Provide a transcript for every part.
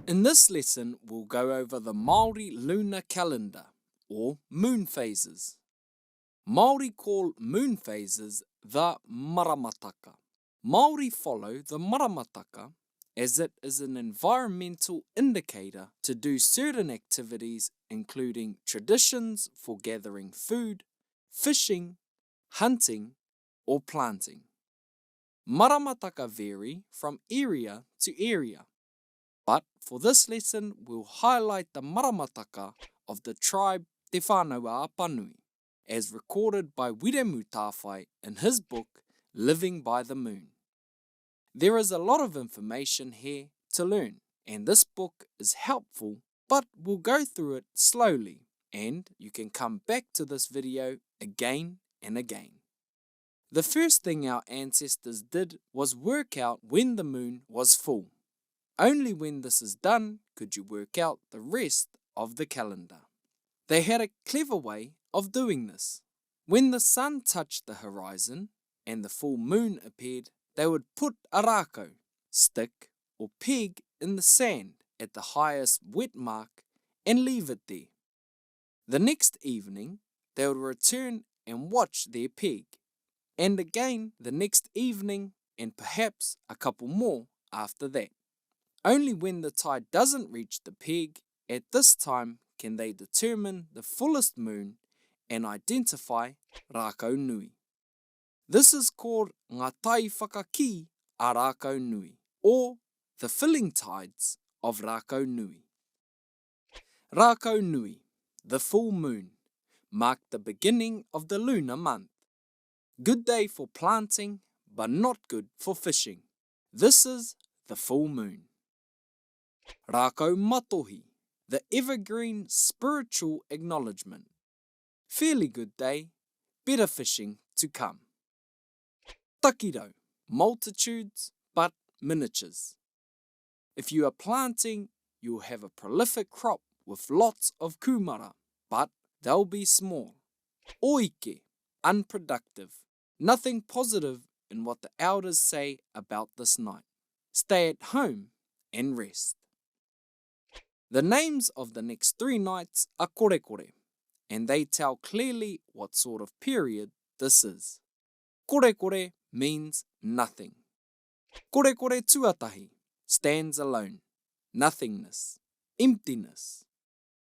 In this lesson, we'll go over the Maori lunar calendar, or moon phases. Maori call moon phases the maramataka. Maori follow the maramataka as it is an environmental indicator to do certain activities including traditions for gathering food, fishing, hunting, or planting. Maramataka vary from area to area, but for this lesson we'll highlight the maramataka of the tribe Te Whānau Apanui, as recorded by Wiremu Tāwhai in his book Living by the Moon. There is a lot of information here to learn, and this book is helpful, but we'll go through it slowly, and you can come back to this video again and again. The first thing our ancestors did was work out when the moon was full. Only when this is done could you work out the rest of the calendar. They had a clever way of doing this. When the sun touched the horizon and the full moon appeared, they would put a rako, stick or peg in the sand at the highest wet mark and leave it there. The next evening, they would return and watch their peg, and again the next evening and perhaps a couple more after that. Only when the tide doesn't reach the peg, at this time can they determine the fullest moon and identify rako nui. This is called ngā tai whakaki a rako nui, or the filling tides of rako nui. Rako nui, the full moon, marked the beginning of the lunar month. Good day for planting, but not good for fishing. This is the full moon. Rako matohi, the evergreen spiritual acknowledgement. Fairly good day, better fishing to come. Takiro, multitudes but miniatures. If you are planting, you'll have a prolific crop with lots of kumara, but they'll be small. Oike, unproductive. Nothing positive in what the elders say about this night. Stay at home and rest. The names of the next 3 nights are korekore, and they tell clearly what sort of period this is. Korekore means nothing. Korekore tuatahi stands alone, nothingness, emptiness.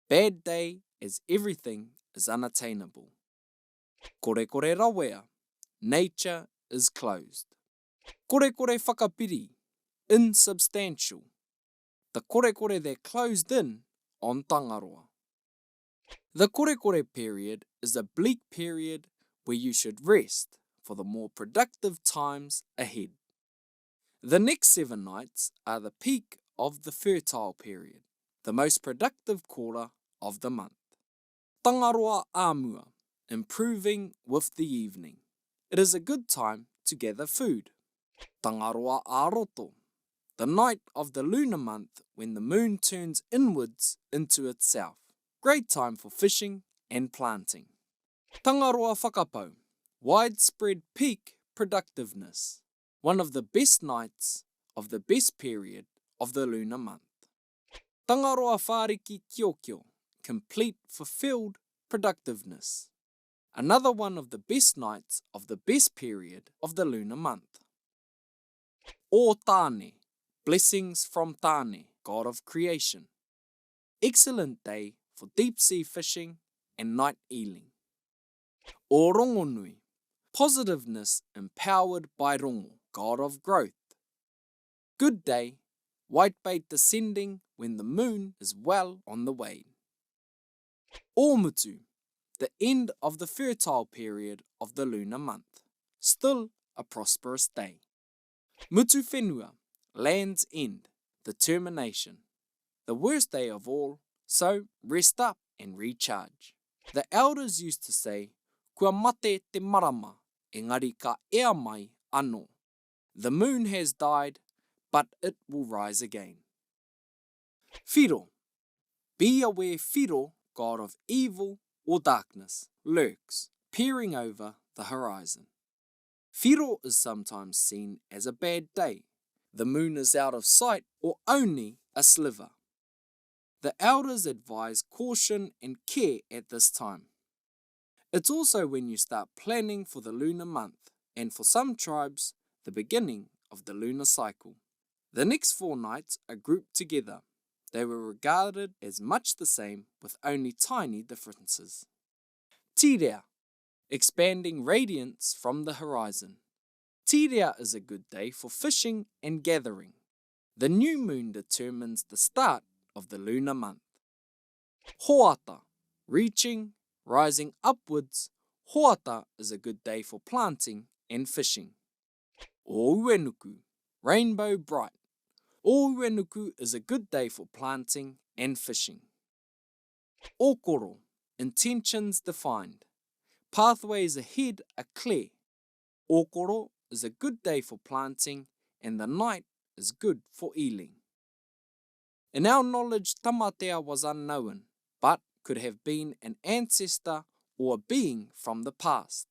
Bad day as everything is unattainable. Korekore rawea, nature is closed. Korekore whakapiri, insubstantial. The korekore that closed in on Tangaroa. The korekore period is a bleak period where you should rest for the more productive times ahead. The next 7 nights are the peak of the fertile period, the most productive quarter of the month. Tangaroa āmua, improving with the evening. It is a good time to gather food. Tangaroa āroto, the night of the lunar month when the moon turns inwards into itself. Great time for fishing and planting. Tangaroa whakapau, widespread peak productiveness. One of the best nights of the best period of the lunar month. Tangaroa whāriki kiokio, complete fulfilled productiveness. Another one of the best nights of the best period of the lunar month. O Tāne, blessings from Tāne, God of creation. Excellent day for deep sea fishing and night eeling. O Rongonui, positiveness empowered by Rongo, God of growth. Good day, whitebait descending when the moon is well on the wane. O Mutu, the end of the fertile period of the lunar month. Still a prosperous day. Mutu whenua, land's end, the termination. The worst day of all, so rest up and recharge. The elders used to say, Kua mate te marama, engari ka ea mai anō. The moon has died, but it will rise again. Whiro, be aware whiro, god of evil or darkness, lurks, peering over the horizon. Whiro is sometimes seen as a bad day. The moon is out of sight or only a sliver. The elders advise caution and care at this time. It's also when you start planning for the lunar month, and for some tribes, the beginning of the lunar cycle. The next 4 nights are grouped together. They were regarded as much the same with only tiny differences. Tirea, expanding radiance from the horizon. Tirea is a good day for fishing and gathering. The new moon determines the start of the lunar month. Hoata, reaching, rising upwards. Hoata is a good day for planting and fishing. Ouenuku, rainbow bright. Ouenuku is a good day for planting and fishing. Okoro, intentions defined. Pathways ahead are clear. Okoro is a good day for planting and the night is good for ealing. In our knowledge, Tamatea was unknown, but could have been an ancestor or a being from the past.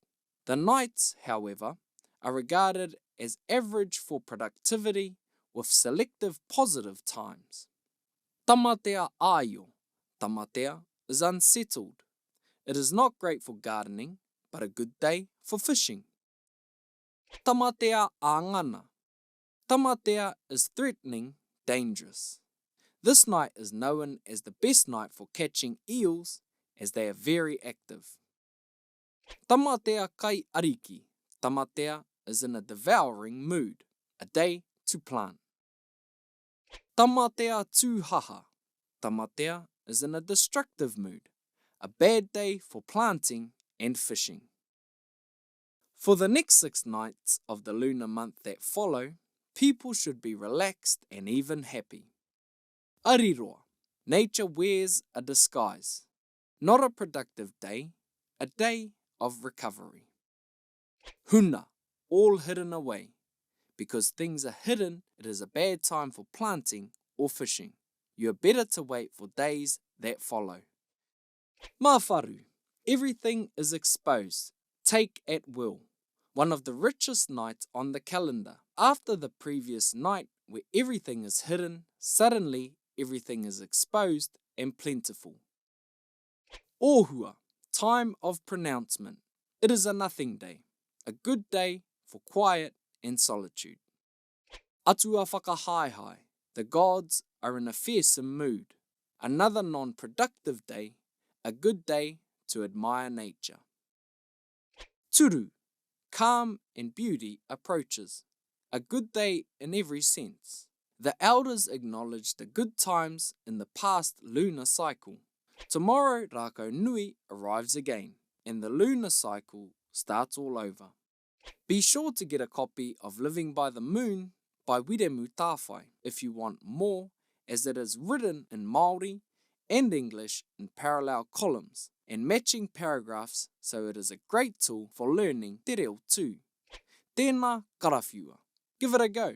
The nights, however, are regarded as average for productivity with selective positive times. Tamatea aio. Tamatea is unsettled. It is not great for gardening, but a good day for fishing. Tamatea angana. Tamatea is threatening, dangerous. This night is known as the best night for catching eels as they are very active. Tamatea kai ariki. Tamatea is in a devouring mood, a day to plant. Tamatea tūhaha. Tamatea is in a destructive mood, a bad day for planting and fishing. For the next 6 nights of the lunar month that follow, people should be relaxed and even happy. Ariroa, nature wears a disguise. Not a productive day, a day of recovery. Huna, all hidden away. Because things are hidden, it is a bad time for planting or fishing. You are better to wait for days that follow. Mawharu, everything is exposed. Take at will. One of the richest nights on the calendar. After the previous night where everything is hidden, suddenly everything is exposed and plentiful. Ohua, time of pronouncement. It is a nothing day, a good day for quiet and solitude. Atua whakahaihai, the gods are in a fearsome mood. Another non-productive day, a good day to admire nature. Turu, calm and beauty approaches, a good day in every sense. The elders acknowledge the good times in the past lunar cycle. Tomorrow, Rako Nui arrives again, and the lunar cycle starts all over. Be sure to get a copy of Living by the Moon by Wiremu Tāwhai if you want more, as it is written in Maori and English in parallel columns and matching paragraphs, so it is a great tool for learning te reo too. Tēnā karawhiua. Give it a go.